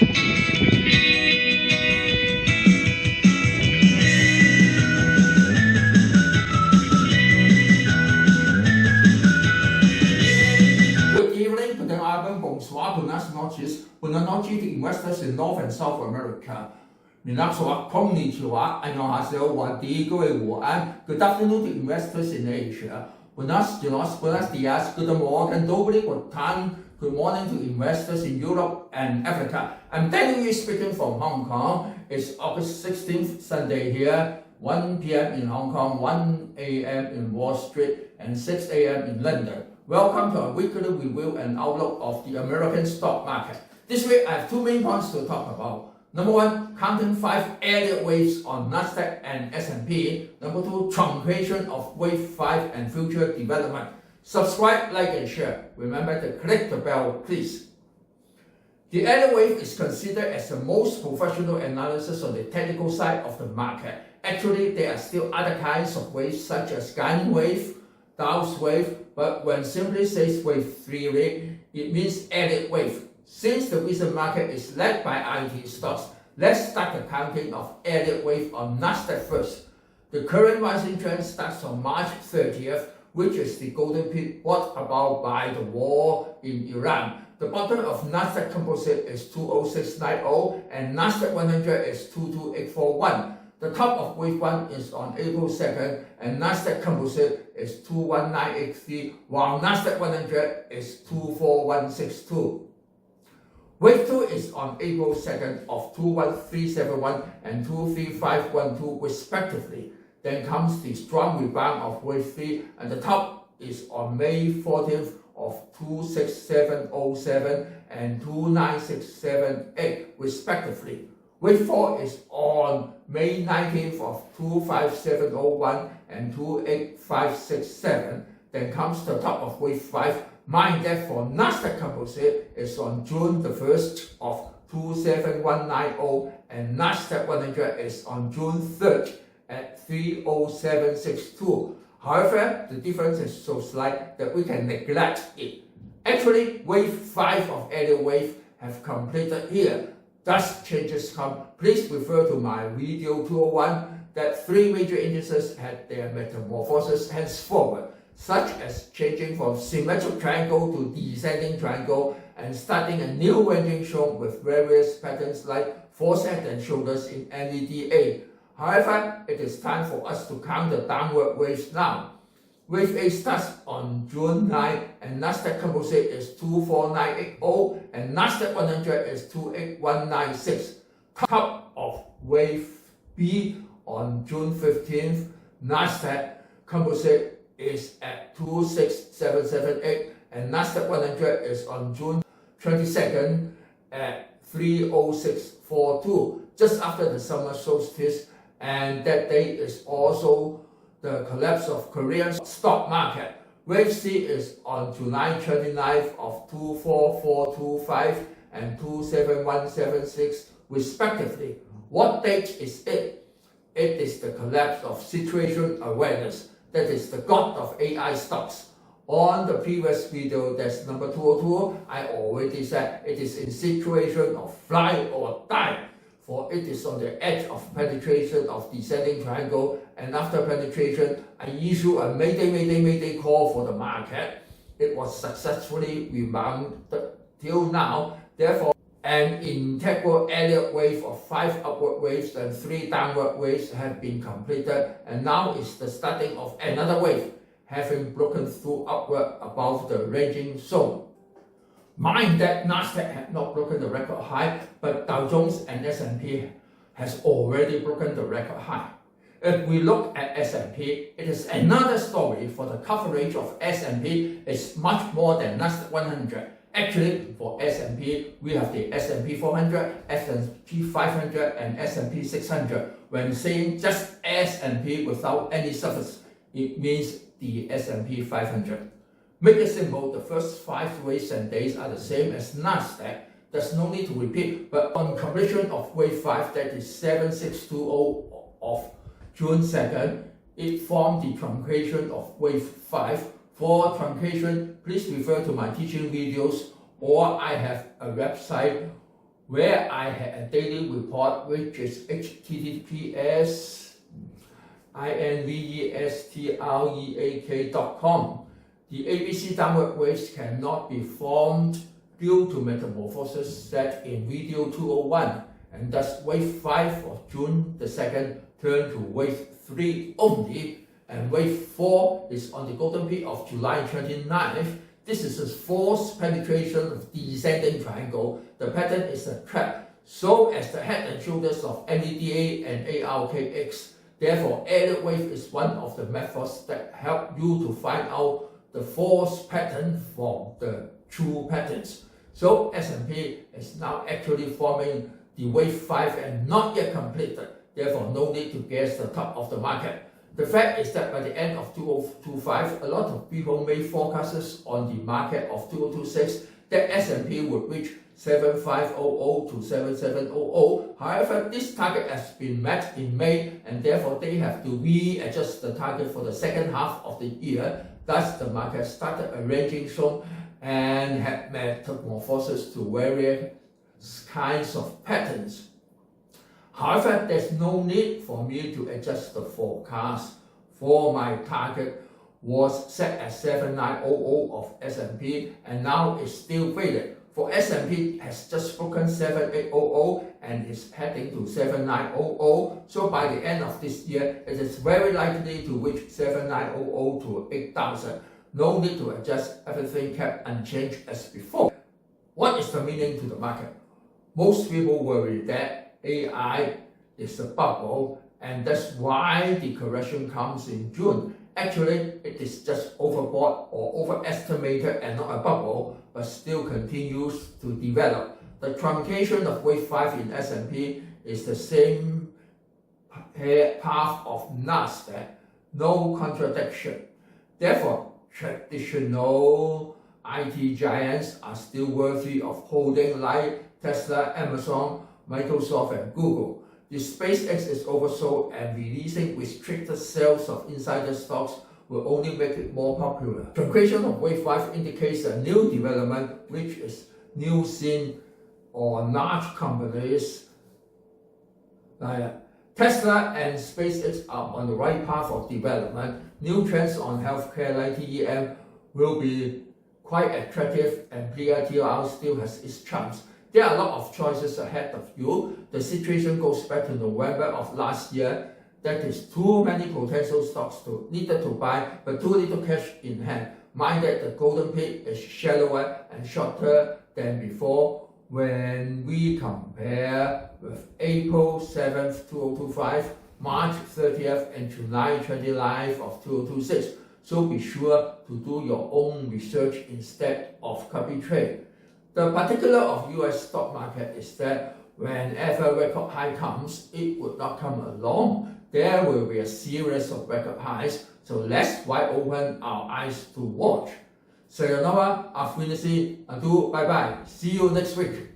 Buenas noches to investors in North and South America. Minasawa, konnichiwa, annyeonghaseyo, wadi, good afternoon to investors in Asia. Buenos dias, good morning, dobry, good morning to investors in Europe and Africa. I'm Daniel Yue speaking from Hong Kong. It's August 16th, Sunday here, 1 p.m. in Hong Kong, 1 a.m. in Wall Street, and 6 a.m. in London. Welcome to our weekly review and outlook of the American stock market. This week, I have two main points to talk about. Number one, counting 5 Elliott waves on NASDAQ and S&P. Number two, truncation of wave 5 and future development. Subscribe, like, and share. Remember to click the bell, please. The Elliott wave is considered as the most professional analysis on the technical side of the market. Actually, there are still other kinds of waves such as Gaussian wave, Dow's wave, but when simply says wave theory, it means Elliott wave. Since the recent market is led by IT stocks, let's start the counting of Elliott wave on NASDAQ first. The current rising trend starts on March 30th, which is the golden peak brought about by the war in Iran. The bottom of NASDAQ Composite is 20690 and NASDAQ 100 is 22841. The top of wave 1 is on April 2nd and NASDAQ Composite is 21983 while NASDAQ 100 is 24162. Wave 2 is on April 2nd of 21371 and 23512 respectively. Then comes the strong rebound of wave 3 and the top is on May 14th of 26707 and 29678 respectively. Wave 4 is on May 19th of 25701 and 28567. Then comes the top of wave 5. Mind that for NASDAQ Composite is on June the 1st of 27190 and NASDAQ 100 is on June 3rd at 30762. However, the difference is so slight that we can neglect it. Actually, wave 5 of Elliott wave have completed here. Thus changes come. Please refer to my video 201 that 3 major indices had their metamorphosis henceforward, such as changing from symmetric triangle to descending triangle and starting a new ranging zone with various patterns like false head and shoulders in NASDAQ. However, it is time for us to count the downward waves now. Wave A starts on June 9 and NASDAQ Composite is 24980 and NASDAQ 100 is 28196. Top of Wave B on June 15th, NASDAQ Composite is at 26778 and NASDAQ 100 is on June 22nd at 30642, just after the summer solstice, and that date is also the collapse of Korean stock market. Wave C is on July 29th of 24425 and 27176 respectively. What date is it? It is the collapse of situation awareness, that is the god of AI stocks. On the previous video, that's number 202, I already said it is in situation of fly or die, for it is on the edge of penetration of descending triangle, and after penetration, I issue a mayday call for the market. It was successfully rebounded till now. Therefore, an integral Elliott wave of 5 upward waves and 3 downward waves have been completed, and now is the starting of another wave, having broken through upward above the ranging zone. Mind that NASDAQ had not broken the record high, but Dow Jones and S&P has already broken the record high. If we look at S&P, it is another story, for the coverage of S&P is much more than NASDAQ 100. Actually, for S&P, we have the S&P 400, S&P 500, and S&P 600. When saying just S&P without any suffix, it means the S&P 500. Make it simple, the first 5 waves and days are the same as NASDAQ. There's no need to repeat, but on completion of wave 5, that is 7620 of June 2nd, it formed the truncation of wave 5. For truncation, please refer to my teaching videos, or I have a website where I had a daily report which is https://investreak.com. The ABC downward waves cannot be formed due to metamorphosis set in video 201, and thus wave 5 of June the 2nd turned to wave 3 only, and wave 4 is on the golden peak of July 29th. This is a forced penetration of descending triangle. The pattern is a trap, so as the head and shoulders of NADA and ARKX. Therefore, added wave is one of the methods that help you to find out the false pattern from the true patterns. So S&P is now actually forming the wave 5 and not yet completed. Therefore, no need to guess the top of the market. The fact is that by the end of 2025, a lot of people made forecasts on the market of 2026 that S&P would reach 7500 to 7700. However, this target has been met in May, and therefore they have to readjust the target for the second half of the year. Thus, the market started a ranging zone and had metamorphosis to various kinds of patterns. However, there's no need for me to adjust the forecast, for my target was set at 7900 of S&P, and now it's still valid. For S&P has just broken 7800 and is heading to 7900. So by the end of this year, it is very likely to reach 7900 to 8000. No need to adjust, everything kept unchanged as before. What is the meaning to the market? Most people worry that AI is a bubble, and that's why the correction comes in June. Actually, it is just overbought or overestimated and not a bubble, but still continues to develop. The truncation of wave 5 in S&P is the same path of NASDAQ, no contradiction. Therefore, traditional IT giants are still worthy of holding, like Tesla, Amazon, Microsoft, and Google. The SpaceX is oversold, and releasing restricted sales of insider stocks will only make it more popular. Truncation of wave 5 indicates a new development, which is new seen on large companies like Tesla and SpaceX are on the right path of development. New trends on healthcare like TEM will be quite attractive, and PRTR still has its chance. There are a lot of choices ahead of you. The situation goes back to November of last year. That is too many potential stocks needed to buy, but too little cash in hand. Mind that the golden peak is shallower and shorter than before when we compare with April 7th, 2025, March 30th, and July 29th of 2026. So be sure to do your own research instead of copy trade. The particular of US stock market is that whenever record high comes, it would not come along. There will be a series of record highs, so let's wide open our eyes to watch. Sayonara, auf Wiedersehen, adieu, bye bye. See you next week.